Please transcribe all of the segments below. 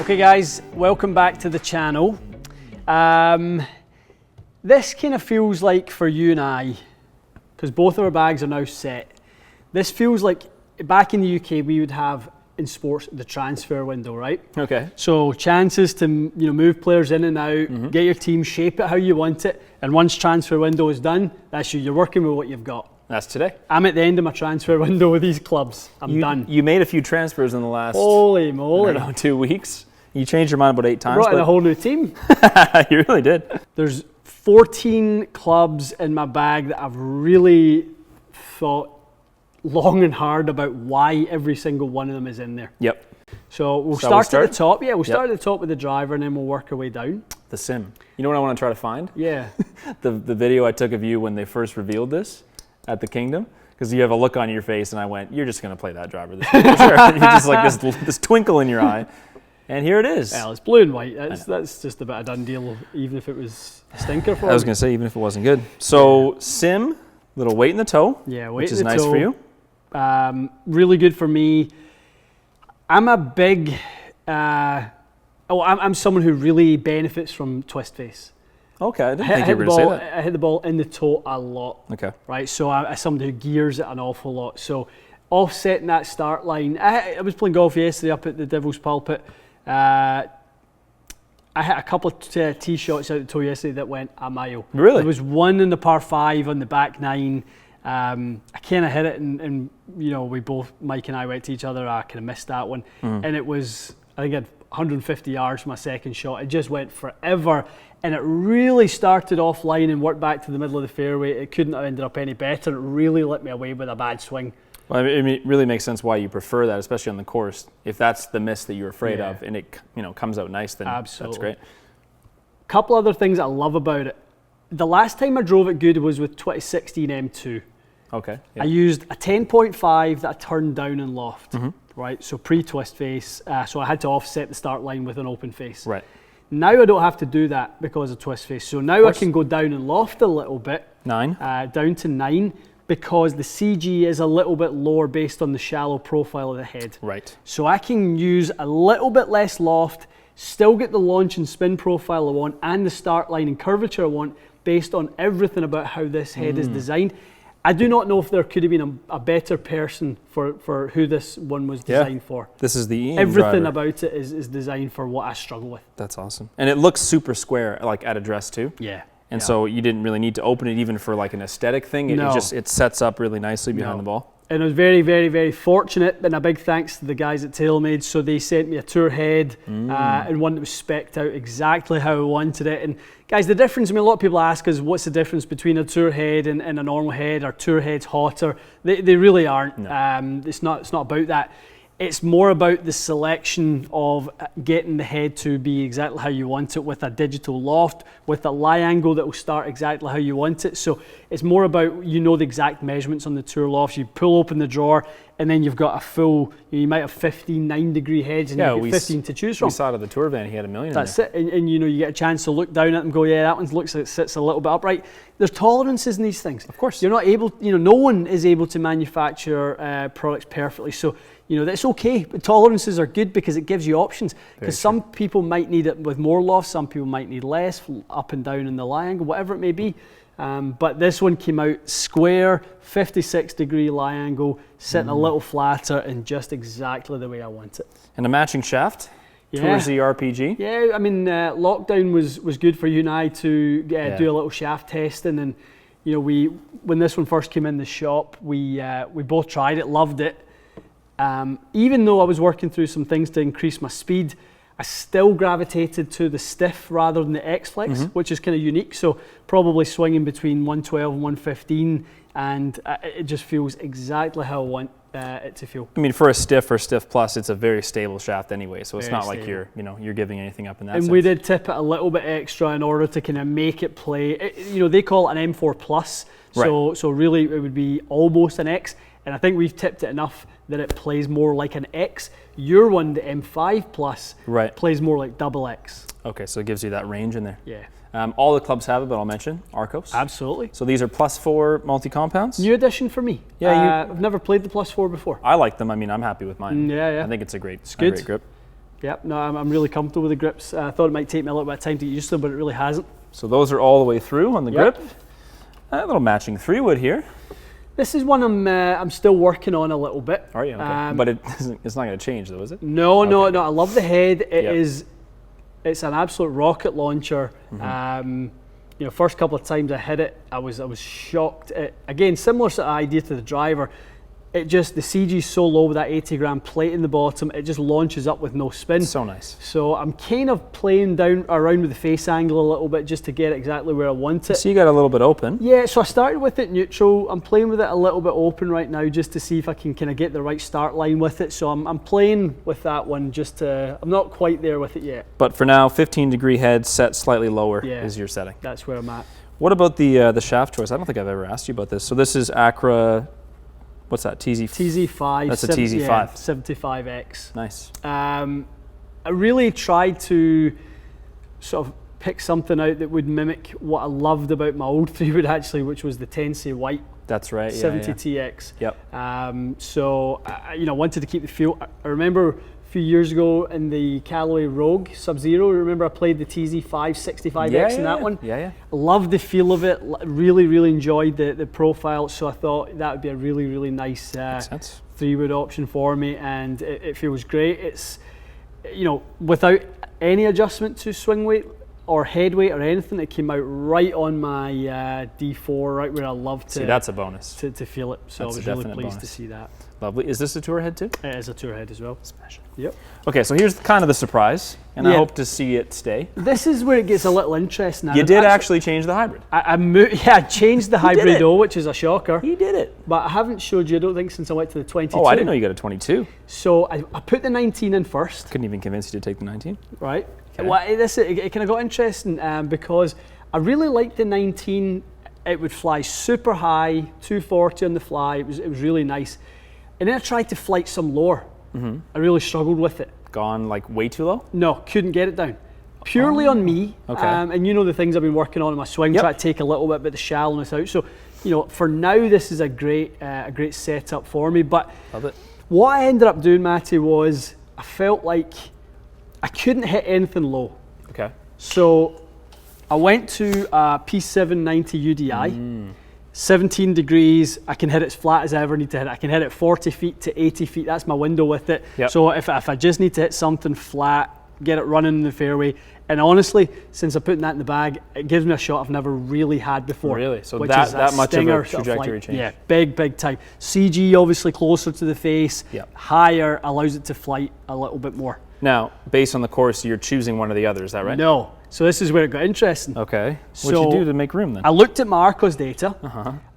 Okay guys, welcome back to the channel. This kind of feels like for you and I, because both of our bags are now set, this feels like back in the UK we would have in sports the transfer window, right? Okay. So chances to move players in and out, get your team, shape it how you want it, and once transfer window is done, that's you're working with what you've got. That's today. I'm at the end of my transfer window with these clubs. I'm done. You made a few transfers in the last, holy moly, I don't know, 2 weeks. You changed your mind about 8 times. I brought in a whole new team. You really did. There's 14 clubs in my bag that I've really thought long and hard about why every single one of them is in there. Yep. So we'll start at the top. Yeah, we'll start at the top with the driver and then we'll work our way down. The sim. You know what I want to try to find? Yeah. the video I took of you when they first revealed this at the Kingdom. Because you have a look on your face and I went, you're just going to play that driver this year for sure. And you're just like this twinkle in your eye. And here it is. Well, it's blue and white. That's just about a done deal, even if it was a stinker for me. I was going to say, even if it wasn't good. So, sim, little weight in the toe. Yeah, weight which in is the nice toe. for you. Really good for me. I'm a big, I'm someone who really benefits from twist face. Okay, I didn't think you were going to say that. I hit the ball in the toe a lot. Okay. Right, so I'm somebody who gears it an awful lot. So offsetting that start line. I was playing golf yesterday up at the Devil's Pulpit. I hit a couple of tee shots out the toe yesterday that went a mile. Really? There was one in the par 5 on the back 9. I kind of hit it and we both, Mike and I, went to each other. I kind of missed that one. And it was, I think I had 150 yards for my second shot. It just went forever. And it really started offline and worked back to the middle of the fairway. It couldn't have ended up any better. It really lit me away with a bad swing. Well, I mean, it really makes sense why you prefer that, especially on the course. If that's the miss that you're afraid of, and it comes out nice, then absolutely. That's great. A couple other things I love about it. The last time I drove it good was with 2016 M2. Okay. Yeah. I used a 10.5 that I turned down in loft, right? So pre-twist face. So I had to offset the start line with an open face. Right. Now I don't have to do that because of twist face. So now I can go down in loft a little bit. 9. Down to 9. Because the CG is a little bit lower based on the shallow profile of the head. Right. So I can use a little bit less loft, still get the launch and spin profile I want, and the start line and curvature I want, based on everything about how this head is designed. I do not know if there could have been a better person for who this one was designed for. This is the Ian Everything driver. about it is designed for what I struggle with. That's awesome. And it looks super square, like at address too. Yeah. And so you didn't really need to open it even for like an aesthetic thing. It sets up really nicely behind the ball. And I was very, very, very fortunate, and a big thanks to the guys at TaylorMade. So they sent me a tour head and one that was specced out exactly how I wanted it. And guys, the difference, I mean, a lot of people ask us what's the difference between a tour head and a normal head. Are tour heads hotter? They really aren't. No. It's not about that. It's more about the selection of getting the head to be exactly how you want it, with a digital loft, with a lie angle that will start exactly how you want it. So it's more about, the exact measurements on the tour lofts. You pull open the drawer and then you've got a full, you might have 15 9-degree heads and you get 15 to choose from. We saw it at the tour van, he had 1 million That's it, and you get a chance to look down at them and go, yeah, that one looks like it sits a little bit upright. There's tolerances in these things. Of course. You're not able, no one is able to manufacture products perfectly. So, that's okay, but tolerances are good because it gives you options. Because some people might need it with more loft, some people might need less, up and down in the lie angle, whatever it may be. But this one came out square, 56-degree lie angle, sitting a little flatter, and just exactly the way I want it. And a matching shaft. Toursy RPG. Yeah, I mean, lockdown was good for you and I to do a little shaft testing, and when this one first came in the shop, we both tried it, loved it. Even though I was working through some things to increase my speed, I still gravitated to the stiff rather than the X-Flex, which is kind of unique. So probably swinging between 112 and 115, and it just feels exactly how I want it to feel. I mean, for a stiff or stiff plus, it's a very stable shaft anyway, so it's not like you're giving anything up in that sense. And we did tip it a little bit extra in order to kind of make it play. They call it an M4 plus, so really it would be almost an X. And I think we've tipped it enough that it plays more like an X. Your one, the M5 Plus, plays more like double X. Okay, so it gives you that range in there. Yeah. All the clubs have it, but I'll mention Arcos. Absolutely. So these are +4 multi-compounds? New addition for me. Yeah, I've never played the +4 before. I like them. I mean, I'm happy with mine. Yeah. I think it's a great, great grip. Yep, no, I'm really comfortable with the grips. I thought it might take me a little bit of time to get used to them, but it really hasn't. So those are all the way through on the grip. A little matching 3-wood here. This is one I'm still working on a little bit. Are you? Okay. But it's not going to change though, is it? No, no. I love the head. It's an absolute rocket launcher. First couple of times I hit it, I was shocked. Again, similar sort of idea to the driver. The CG is so low with that 80-gram plate in the bottom, it just launches up with no spin. So nice. So I'm kind of playing around with the face angle a little bit just to get exactly where I want it. So you got a little bit open. Yeah, so I started with it neutral. I'm playing with it a little bit open right now just to see if I can kind of get the right start line with it. So I'm playing with that one I'm not quite there with it yet. But for now, 15-degree head set slightly lower is your setting. That's where I'm at. What about the shaft choice? I don't think I've ever asked you about this. So this is Acra. What's that? TZ5. That's a TZ5. Yeah, 75X. Nice. I really tried to sort of pick something out that would mimic what I loved about my old 3-wood actually, which was the Tensei White. That's right. 70TX. Yep. So I wanted to keep the feel. I remember a few years ago in the Callaway Rogue Sub-Zero. Remember I played the TZ5 65X in that one. Yeah. Loved the feel of it. Really, really enjoyed the profile. So I thought that would be a really, really nice 3-wood option for me, and it feels great. It's without any adjustment to swing weight or head weight or anything, it came out right on my D4, right where I love to. See, that's a bonus. To feel it. So That's I was really pleased to see that. Lovely. Is this a tour head too? It is a tour head as well. Smashing. Yep. Okay, so here's kind of the surprise, and I hope to see it stay. This is where it gets a little interesting. You did actually change the hybrid. I changed the hybrid though, which is a shocker. He did it. But I haven't showed you, I don't think, since I went to the 22. Oh, I didn't know you got a 22. So I put the 19 in first. Couldn't even convince you to take the 19. Right. Okay. Well, it kind of got interesting because I really liked the 19. It would fly super high, 240 on the fly. It was really nice. And then I tried to flight some lower. I really struggled with it. Gone like way too low? No, couldn't get it down. Purely on me. Okay. And the things I've been working on in my swing, try to take a little bit of the shallowness out. So, for now, this is a great setup for me. But Love it. what I ended up doing, Matty, was I felt like I couldn't hit anything low. Okay. So I went to a P790 UDI. 17 degrees, I can hit it as flat as I ever need to hit it. I can hit it 40 feet to 80 feet, that's my window with it. Yep. So if I just need to hit something flat, get it running in the fairway, and honestly, since I'm putting that in the bag, it gives me a shot I've never really had before. Really? So which that is much of a stinger sort of trajectory flight. change? Yeah, big time. CG obviously closer to the face, higher allows it to flight a little bit more. Now, based on the course, you're choosing one or the other, is that right? No. So this is where it got interesting. Okay. What'd you do to make room then? I looked at my Arcos data.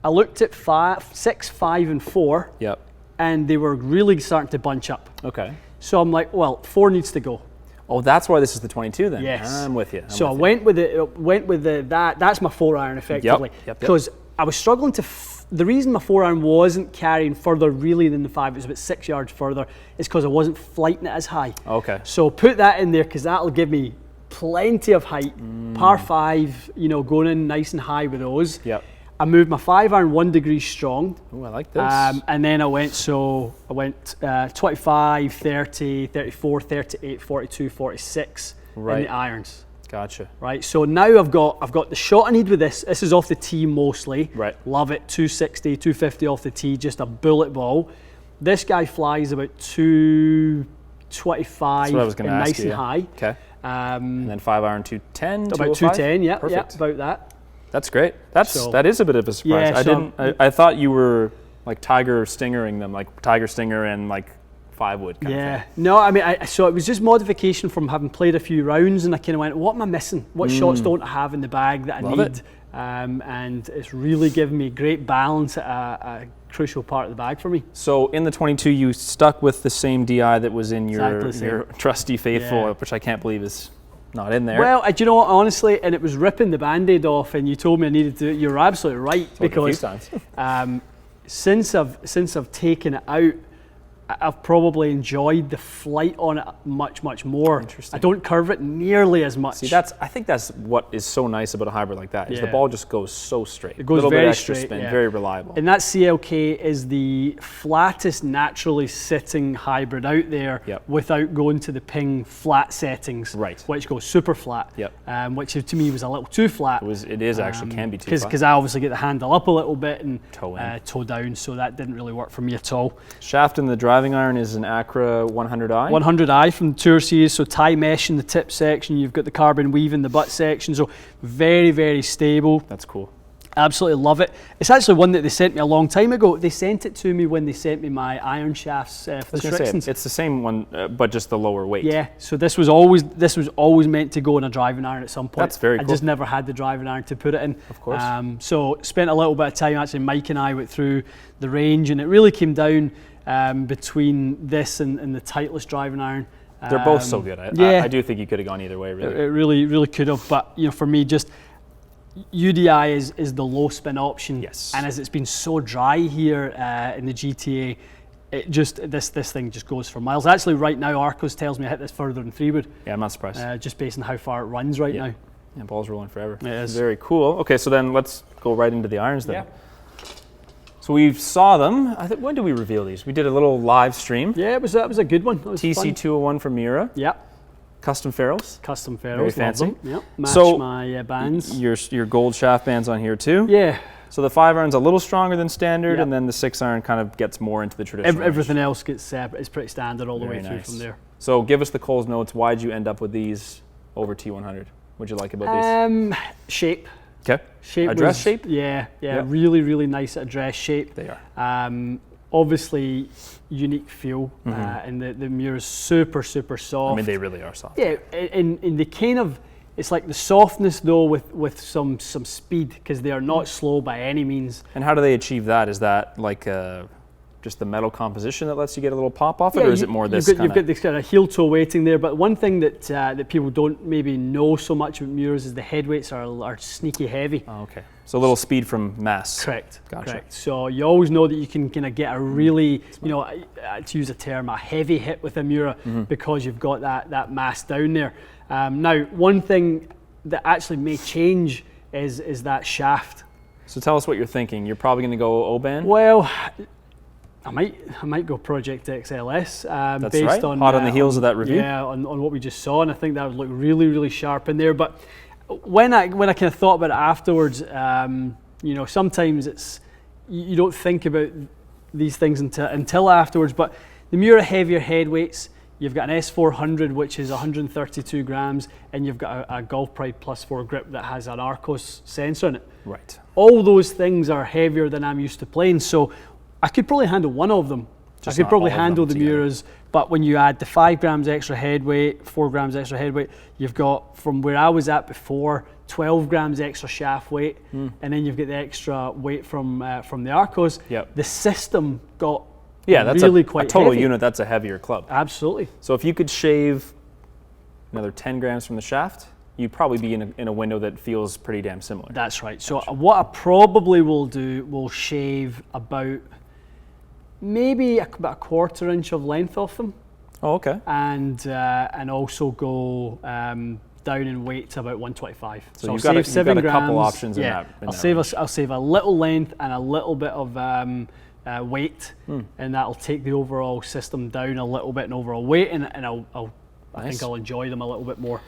I looked at 6, 5, and 4. Yep. And they were really starting to bunch up. Okay. So I'm like, well, 4 needs to go. Oh, that's why this is the 22 then? Yes. I'm with you. I went with that's my 4-iron effectively. Yep. Because I was struggling to, the reason my 4-iron wasn't carrying further really than the 5, it was about 6 yards further, is because I wasn't flighting it as high. Okay. So put that in there because that'll give me plenty of height. Par 5, going in nice and high with those. Yep. I moved my 5-iron 1 degree strong. Oh, I like this. And then I went 25, 30, 34, 38, 42, 46 in the irons. Gotcha. Right, so now I've got the shot I need with this. This is off the tee mostly. Right. Love it, 260, 250 off the tee, just a bullet ball. This guy flies about 225 That's what I was going to ask nice and high. Okay. And then 5-iron 210, about 210, yeah, Perfect. about that. That's great. That is a bit of a surprise. Yeah, I thought you were like Tiger Stingering them, like Tiger Stinger and like 5-wood kind of thing. No, I mean, so it was just modification from having played a few rounds, and I kind of went, what am I missing? What shots don't I have in the bag that I need? And it's really given me great balance at a crucial part of the bag for me. So in the 22, you stuck with the same DI that was in your trusty faithful, which I can't believe is not in there. Well, do you know what, honestly, and it was ripping the Band-Aid off, and you told me I needed to, you're absolutely right, because since I've taken it out, I've probably enjoyed the flight on it much, much more. Interesting. I don't curve it nearly as much. See, I think that's what is so nice about a hybrid like that, is the ball just goes so straight. It goes little very bit extra straight, spin, very reliable. And that CLK is the flattest naturally sitting hybrid out there without going to the ping flat settings, which goes super flat, which to me was a little too flat. It is actually can be too flat. Because I obviously get the handle up a little bit and toe down, so that didn't really work for me at all. Shaft in the driving iron is an Acra 100i. 100i from the Tour Series, so tie mesh in the tip section, you've got the carbon weave in the butt section, so very, very stable. That's cool. Absolutely love it. It's actually one that they sent me a long time ago. They sent it to me when they sent me my iron shafts for the Strixons. It's the same one, but just the lower weight. Yeah, so this was always meant to go in a driving iron at some point. That's very cool. I just never had the driving iron to put it in. Of course. So spent a little bit of time, actually Mike and I went through the range, and it really came down between this and the Titleist driving iron. They're both so good. I do think you could have gone either way, really. It really, really could have, but for me, just UDI is the low spin option. Yes. And as it's been so dry here in the GTA, it just this thing just goes for miles. Actually, right now, Arcos tells me I hit this further than 3 wood. Yeah, I'm not surprised. Just based on how far it runs right now. Yeah, ball's rolling forever. It is. Very cool. Okay, so then let's go right into the irons then. Yeah. So we saw them. When did we reveal these? We did a little live stream. Yeah, that was a good one. TC201 from Mira. Yeah. Custom ferrules. Custom ferrules. Very fancy. Yep. Match my bands. Your gold shaft bands on here too. Yeah. So the 5 iron's a little stronger than standard, and then the 6 iron kind of gets more into the traditional. Everything else gets is pretty standard all the way through from there. So give us the Coles notes. Why'd you end up with these over T100? What'd you like about these? Shape. Okay. Address shape? Yeah. Really, really nice address shape. They are. Obviously, unique feel, and the Mira's super, super soft. I mean, they really are soft. Yeah, and the kind of, it's like the softness though with some speed, because they are not slow by any means. And how do they achieve that? Is that like just the metal composition that lets you get a little pop off it, or is it more this You've got this kind of heel-toe weighting there, but one thing that people don't maybe know so much about Miras is the head weights are sneaky heavy. Oh, okay. So a little speed from mass. Correct. Gotcha. Correct. So you always know that you can kind of get a really, to use a term, a heavy hit with a Mira because you've got that mass down there. Now, one thing that actually may change is that shaft. So tell us what you're thinking. You're probably going to go O-band? Well, I might go Project XLS. That's based right. on hot on the heels of that review. Yeah, on what we just saw, and I think that would look really, really sharp in there. But when I kind of thought about it afterwards, sometimes it's you don't think about these things until afterwards. But the Mura heavier head weights, you've got an S400 which is 132 grams, and you've got a Golf Pride Plus 4 grip that has an Arcos sensor in it. Right. All those things are heavier than I'm used to playing, so I could probably handle one of them. I could probably handle the Muras, but when you add the 5 grams extra head weight, 4 grams extra head weight, you've got, from where I was at before, 12 grams extra shaft weight, and then you've got the extra weight from the Arcos. Yep. The system got that's really a quite total heavy. unit. That's a heavier club. Absolutely. So if you could shave another 10 grams from the shaft, you'd probably be in a window that feels pretty damn similar. That's right. So what I probably will do, will shave about maybe about a 1/4 inch of length off them. Oh, okay. And also go down in weight to about 125. So you've got a couple options in that. I'll save a little length and a little bit of weight, and that'll take the overall system down a little bit in overall weight, and I think I'll enjoy them a little bit more.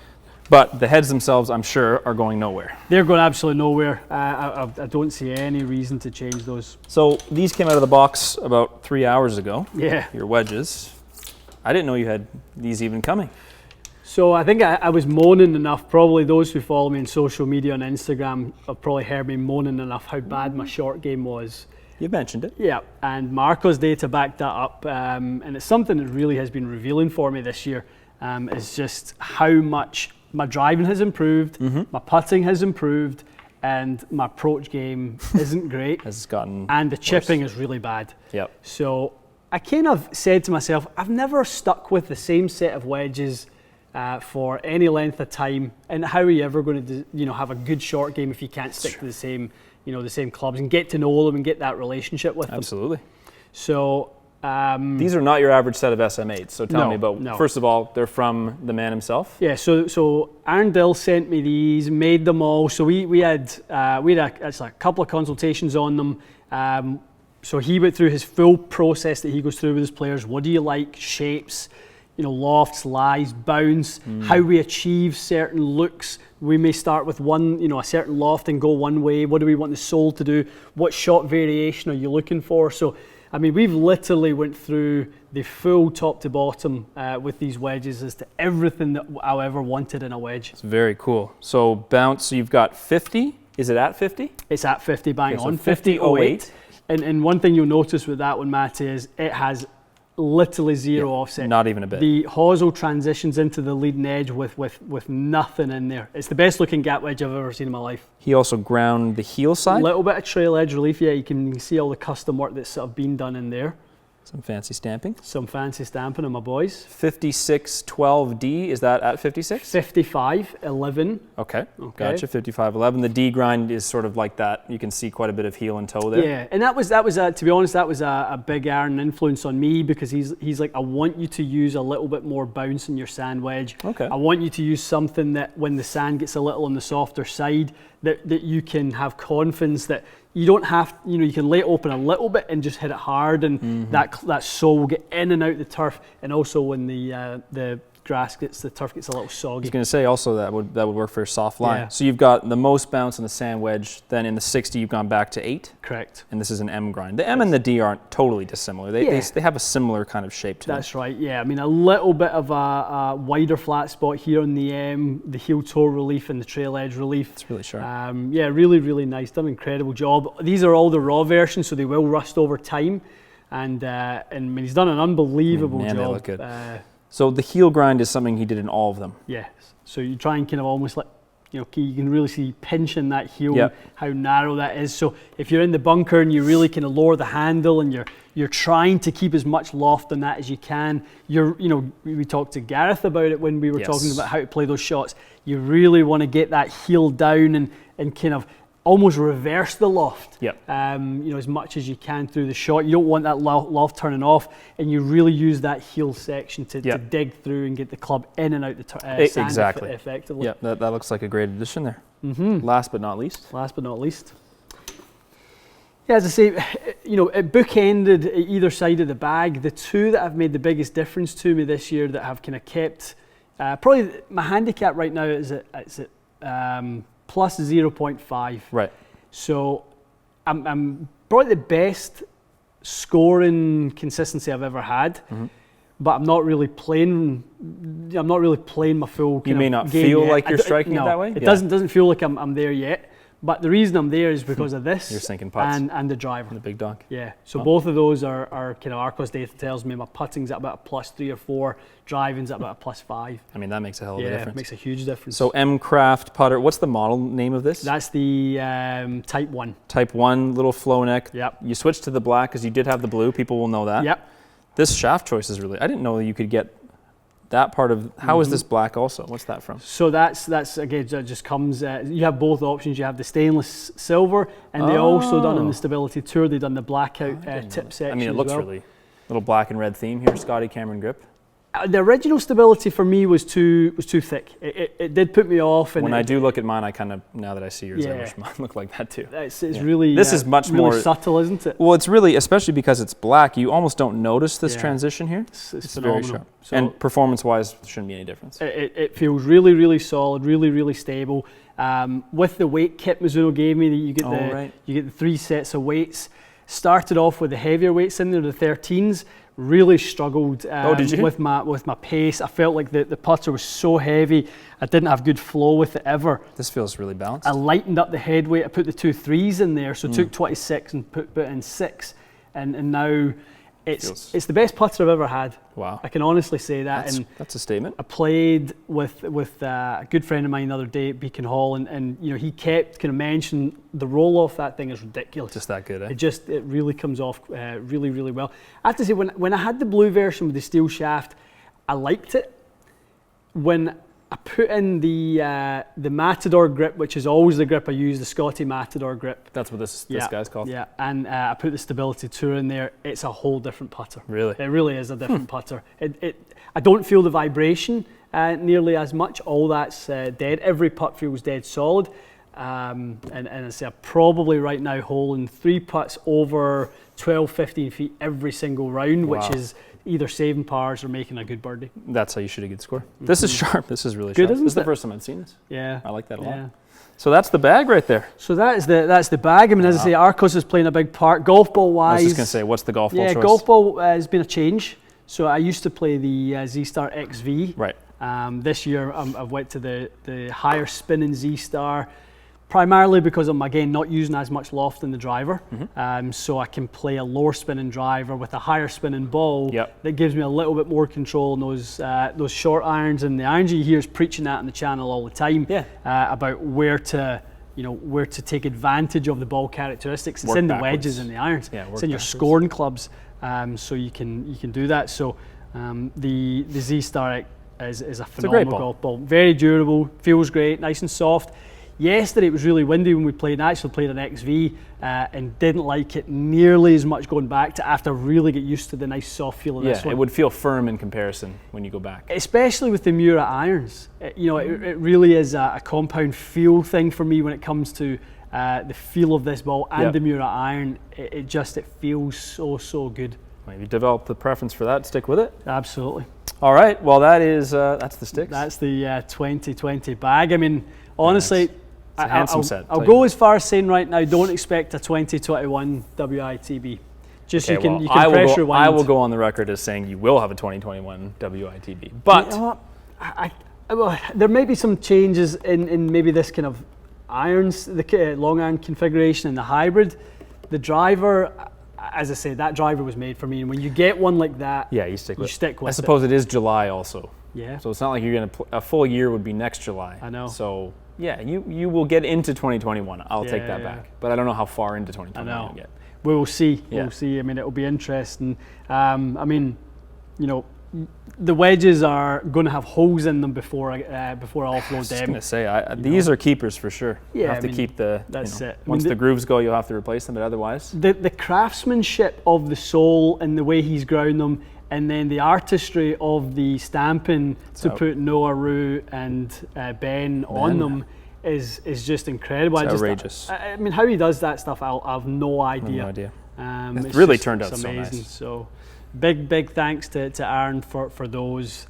But the heads themselves, I'm sure, are going nowhere. They're going absolutely nowhere. I don't see any reason to change those. So these came out of the box about 3 hours ago. Yeah. Your wedges. I didn't know you had these even coming. So I think I was moaning enough. Probably those who follow me on social media on Instagram have probably heard me moaning enough how bad my short game was. You mentioned it. Yeah, and Marco's data backed that up, and it's something that really has been revealing for me this year. Is just how much my driving has improved, my putting has improved, and my approach game isn't great. Has gotten and the chipping is really bad. Yep. So I kind of said to myself, I've never stuck with the same set of wedges for any length of time, and how are you ever going to have a good short game if you can't stick to the same clubs and get to know them and get that relationship with them? Absolutely. So These are not your average set of SM8s, so tell me about, first of all, they're from the man himself? Yeah, so Aaron Dill sent me these, made them all. So we had actually a couple of consultations on them. So he went through his full process that he goes through with his players. What do you like? Shapes, lofts, lies, bounce, how we achieve certain looks. We may start with one, a certain loft and go one way. What do we want the sole to do? What shot variation are you looking for? So, I mean, we've literally went through the full top to bottom with these wedges as to everything that I ever wanted in a wedge. It's very cool. So bounce, so you've got 50. Is it at 50? It's at 50, bang okay, on. So 50.08. And one thing you'll notice with that one, Matty, is it has literally zero offset. Not even a bit. The hosel transitions into the leading edge with nothing in there. It's the best looking gap wedge I've ever seen in my life. He also ground the heel side. A little bit of trail edge relief, yeah. You can see all the custom work that's sort of been done in there. Some fancy stamping. Some fancy stamping on my boys. 5612D, is that at 56? 5511. Okay, gotcha, 5511. The D grind is sort of like that. You can see quite a bit of heel and toe there. Yeah, and that was to be honest, that was a big Aaron influence on me, because he's like, I want you to use a little bit more bounce in your sand wedge. Okay. I want you to use something that when the sand gets a little on the softer side, that you can have confidence that you don't have, you can lay it open a little bit and just hit it hard, and that sole will get in and out the turf. And also when the turf gets a little soggy. I was going to say also that would work for a soft line. Yeah. So you've got the most bounce on the sand wedge, then in the 60 you've gone back to 8. Correct. And this is an M grind. The M and the D aren't totally dissimilar. They have a similar kind of shape to them. That's right, yeah. I mean, a little bit of a wider flat spot here on the M, the heel toe relief and the trail edge relief. It's really sharp. Yeah, really, really nice. Done an incredible job. These are all the raw versions, so they will rust over time. And I mean, he's done an unbelievable job. They look good. So the heel grind is something he did in all of them. Yes. So you try and kind of almost like, you can really see pinching that heel, Yep. how narrow that is. So if you're in the bunker and you really kind of lower the handle and you're trying to keep as much loft on that as you can, we talked to Gareth about it when we were talking about how to play those shots. You really want to get that heel down and kind of almost reverse the loft, Yep. As much as you can through the shot. You don't want that loft turning off, and you really use that heel section to dig through and get the club in and out the sand exactly. effectively. Yeah, that looks like a great addition there. Last but not least. Yeah, as I say, it bookended either side of the bag. The two that have made the biggest difference to me this year that have kind of kept, probably my handicap right now is at plus 0.5. Right. So I'm probably the best scoring consistency I've ever had, but I'm not really playing my full. You may not feel like you're striking it that way. It doesn't feel like I'm there yet. But the reason I'm there is because of this. You're sinking putts. And the driver. And the big dog. Yeah. So both of those are kind of Arcos data tells me my putting's at about a plus 3 or 4, driving's at about a plus 5. I mean, that makes a hell of a difference. Yeah, it makes a huge difference. So M Craft putter, what's the model name of this? That's the Type 1. Type 1, little flow neck. Yep. You switched to the black because you did have the blue. People will know that. Yep. This shaft choice is really, I didn't know that you could get that part of, how is this black also? What's that from? So that's again, that just comes, you have both options. You have the stainless silver, and they also done on the Stability Tour, they done the blackout tip section. I mean, it looks really, little black and red theme here, Scotty Cameron grip. The original Stability for me was too thick. It did put me off. And when I do look at mine, I kind of, now that I see yours, I wish mine looked like that too. It's really, this is much really more subtle, isn't it? Well, it's really, especially because it's black, you almost don't notice this transition here. It's very sharp. So and performance-wise, there shouldn't be any difference. It feels really, really solid, really, really stable. With the weight kit Mizuno gave me, you get the 3 sets of weights. Started off with the heavier weights in there, the 13s. Really struggled with my pace. I felt like the putter was so heavy. I didn't have good flow with it ever. This feels really balanced. I lightened up the head weight. I put the 2 3s in there, so took 26 and put in 6, and now it's the best putter I've ever had. Wow. I can honestly say that. That's a statement. I played with a good friend of mine the other day at Beacon Hall, and he kept kind of mentioning the roll off that thing is ridiculous. Just that good, eh? It really comes off really, really well. I have to say, when I had the blue version with the steel shaft, I liked it. When I put in the Matador grip, which is always the grip I use, the Scotty Matador grip. That's what this guy's called? Yeah, and I put the Stability Tour in there. It's a whole different putter. Really? It really is a different putter. I don't feel the vibration nearly as much. All that's dead. Every putt feels dead solid. And I say I'm probably right now holing 3 putts over 12, 15 feet every single round, which is either saving pars or making a good birdie. That's how you shoot a good score. This is sharp. This is really good, sharp. isn't This is the it? first time I've seen this. Yeah. I like that a lot. So that's the bag right there. So that's the bag. I mean, as I say, Arccos is playing a big part. Golf ball wise. I was just going to say, what's the golf ball choice? Yeah, golf ball has been a change. So I used to play the Z-Star XV. Right. This year I've went to the higher spinning Z-Star, primarily because I'm, again, not using as much loft in the driver. So I can play a lower spinning driver with a higher spinning ball that gives me a little bit more control on those short irons. And the irons you hear is preaching that on the channel all the time about where to take advantage of the ball characteristics. It's in the wedges and the irons. It's in your scoring clubs, so you can do that. So the Z-Star is a phenomenal golf ball. Very durable, feels great, nice and soft. Yesterday it was really windy when we played. I actually played an XV and didn't like it nearly as much going back to after really get used to the nice soft feel of this one. Yeah, it would feel firm in comparison when you go back. Especially with the Mura irons. It really is a compound feel thing for me when it comes to the feel of this ball and the Mura iron. It feels so good. Well, if you develop the preference for that, stick with it. Absolutely. All right, well that's the sticks. That's the 2020 bag. I mean, honestly, it's a handsome set. I'll go as far as saying right now, don't expect a 2021 WITB. Just you can press rewind. I will go on the record as saying you will have a 2021 WITB. But you know what? There may be some changes in maybe this kind of irons, the long iron configuration and the hybrid. The driver, as I say, that driver was made for me. And when you get one like that, you stick with it. I suppose it is July also. Yeah. So it's not like you're going to a full year would be next July. I know. So yeah, you will get into 2021. I'll take that back. But I don't know how far into 2021 you'll get. We will see. Yeah. We'll see. I mean, it'll be interesting. I mean, the wedges are going to have holes in them before I offload them. I was going to say, these are keepers for sure. Yeah, you have to keep the. That's it. Once the grooves go, you'll have to replace them. But otherwise, the craftsmanship of the sole and the way he's ground them, and then the artistry of the stamping to put Noah, Rue, and Ben on them is just incredible. It's outrageous. I mean, how he does that stuff, I have no idea. No idea. It's really turned out so amazing. Nice. So big thanks to Aaron for those.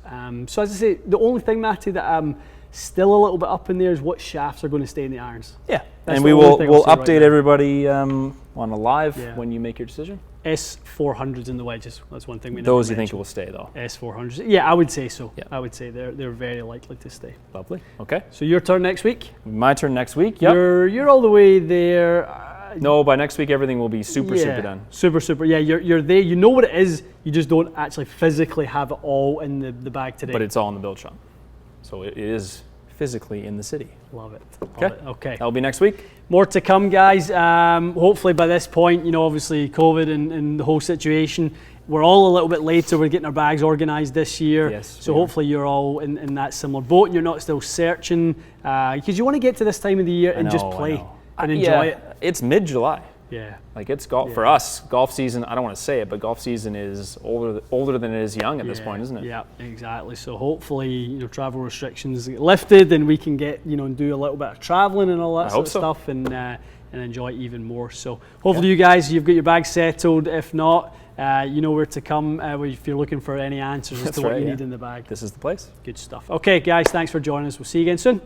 So as I say, the only thing, Matty, that I'm still a little bit up in there is what shafts are going to stay in the irons. Yeah, and we'll update everybody on a live when you make your decision. S400s in the wedges. That's one thing we know. Those you think will stay though? S400s. Yeah, I would say so. Yeah. I would say they're very likely to stay. Lovely. Okay. So your turn next week? My turn next week. Yep. You're all the way there. No, by next week everything will be super done. Super. Yeah, you're there. You know what it is. You just don't actually physically have it all in the bag today. But it's all in the build shop. So it is physically in the city. Love it. Okay. That'll be next week. More to come, guys. Hopefully by this point, obviously COVID and the whole situation, we're all a little bit later. We're getting our bags organised this year. Yes. So hopefully you're all in that similar boat and you're not still searching because you want to get to this time of the year and just play and enjoy it. It's mid-July. Yeah. Like it's golf for us. Golf season. I don't want to say it, but golf season is older than it is young at this point, isn't it? Yeah, exactly. So hopefully, travel restrictions get lifted and we can get and do a little bit of traveling and all that sort of stuff and enjoy it even more. So hopefully you guys, you've got your bags settled. If not, you know where to come if you're looking for any answers as to what you need in the bag. This is the place. Good stuff. Okay, guys, thanks for joining us. We'll see you again soon.